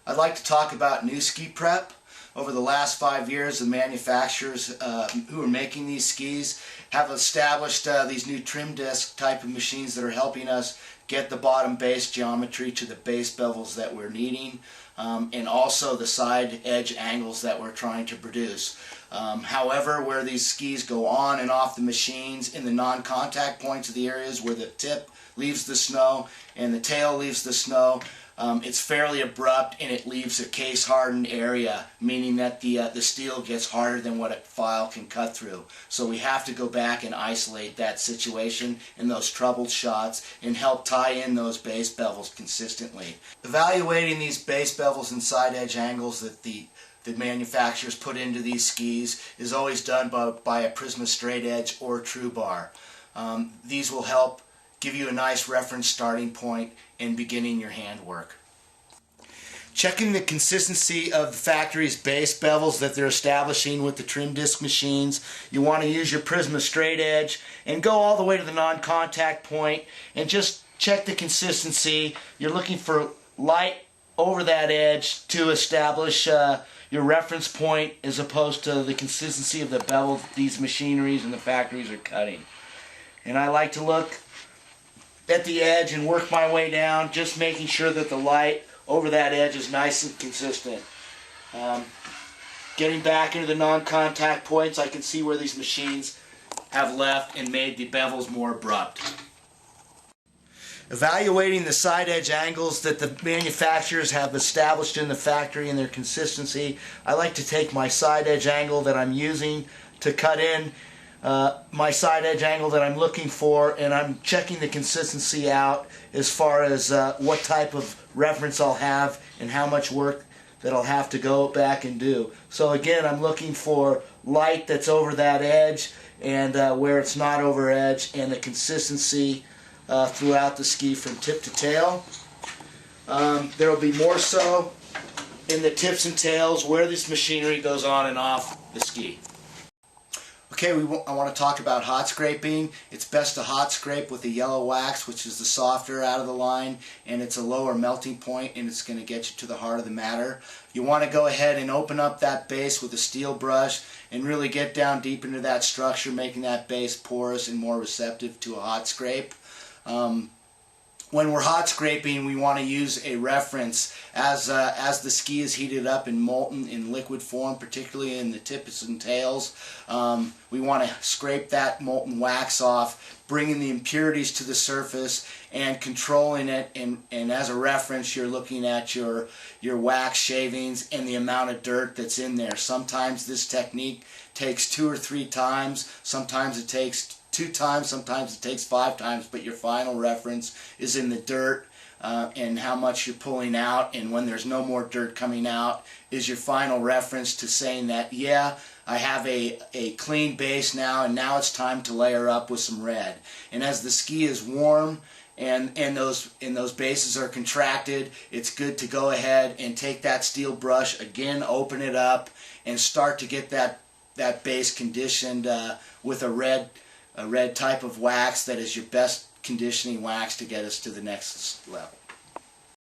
I'd like to talk about new ski prep. Over the last 5 years, the manufacturers who are making these skis have established these new trim disc type of machines that are helping us get the bottom base geometry to the base bevels that we're needing, and also the side edge angles that we're trying to produce. However, where these skis go on and off the machines in the non-contact points of the areas where the tip leaves the snow and the tail leaves the snow, it's fairly abrupt and it leaves a case hardened area, meaning that the steel gets harder than what a file can cut through. So we have to go back and isolate that situation and those troubled shots and help tie in those base bevels consistently. Evaluating these base bevels and side edge angles that the manufacturers put into these skis is always done by a Prisma straight edge or true bar. These will help give you a nice reference starting point in beginning your handwork. Checking the consistency of the factory's base bevels that they're establishing with the trim disc machines, you want to use your Prisma straight edge and go all the way to the non-contact point and just check the consistency. You're looking for light over that edge to establish your reference point as opposed to the consistency of the bevel these machineries and the factories are cutting. And I like to look at the edge and work my way down, just making sure that the light over that edge is nice and consistent. Getting back into the non-contact points, I can see where these machines have left and made the bevels more abrupt. Evaluating the side edge angles that the manufacturers have established in the factory and their consistency, I like to take my side edge angle that I'm using to cut in my side edge angle that I'm looking for, and I'm checking the consistency out as far as what type of reference I'll have and how much work that I'll have to go back and do. So again, I'm looking for light that's over that edge and where it's not over edge, and the consistency throughout the ski from tip to tail. There will be more so in the tips and tails where this machinery goes on and off the ski. Okay, I want to talk about hot scraping. It's best to hot scrape with the yellow wax, which is the softer out of the line, and it's a lower melting point, and it's going to get you to the heart of the matter. You want to go ahead and open up that base with a steel brush and really get down deep into that structure, making that base porous and more receptive to a hot scrape. When we're hot scraping, we want to use a reference as the ski is heated up and molten in liquid form, particularly in the tips and tails. We want to scrape that molten wax off, bringing the impurities to the surface and controlling it, and as a reference you're looking at your wax shavings and the amount of dirt that's in there. Sometimes this technique takes 2 or 3 times, sometimes it takes 2 times, sometimes it takes 5 times, but your final reference is in the dirt and how much you're pulling out, and when there's no more dirt coming out is your final reference to saying that, yeah, I have a clean base now, and now it's time to layer up with some red. And as the ski is warm and those bases are contracted, it's good to go ahead and take that steel brush again, open it up, and start to get that base conditioned with a red type of wax that is your best conditioning wax to get us to the next level.